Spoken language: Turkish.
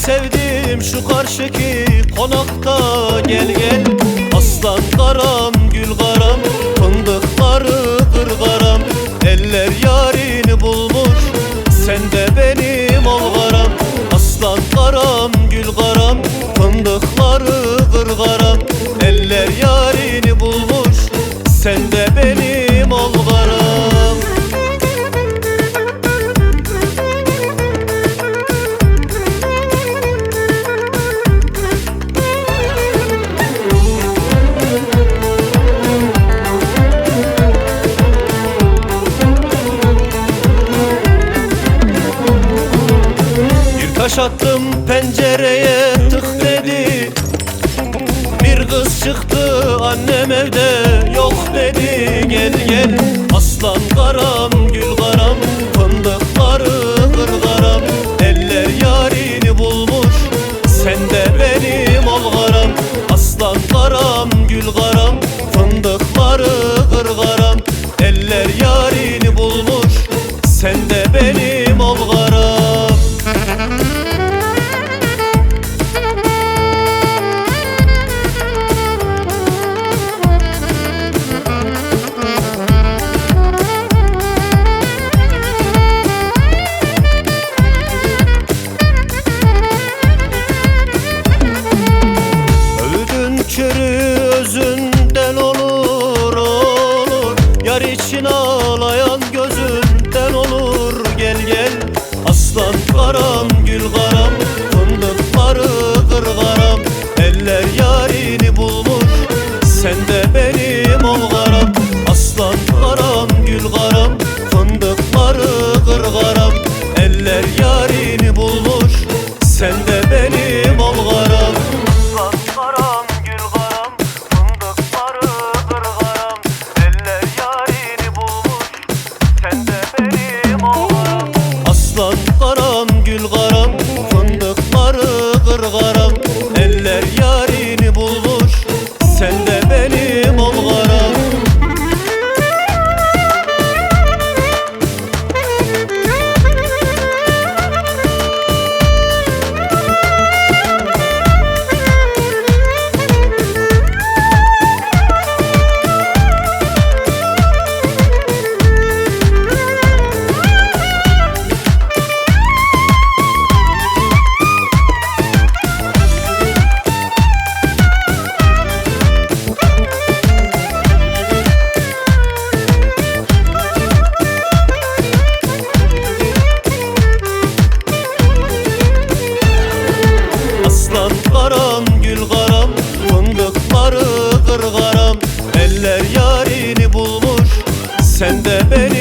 sevdim şu karşıki konakta, gel gel. Aslan karam, gül karam, fındıkları kırgaram. Eller yarini bulmuş, sen de benim ol karam. Aslan karam, gül karam, fındıkları kırgaram. Eller yarini bulmuş, sen de benim ol karam. Taş attım pencereye, tık dedi. Bir kız çıktı, annem evde yok dedi. Gel gel aslan karam, gül karam, fındıkları kırgaram. Eller yarini bulmuş, sen de benim ol karam. Aslan karam, gül karam, fındıkları kırgaram. Eller yarini bulmuş, sen de benim ol karam. Körü özünden olur olur, yar için ağlayan gözünden olur. Gel gel aslan karam, gül karam, fındıkları kırgaram. Eller yarini bulmuş, sen de benim ol karam. Aslan karam, gül karam, fındıkları kırgaram. Eller yarini bulmuş, sen de benim ol karam. Aslan karam, gül karam, fındıkları kırgaram. Eller yarini bulmuş, sen de benim ol karam. Aslan karam, gül karam, fındıkları kırgaram. Eller yarini bulmuş, sen de beni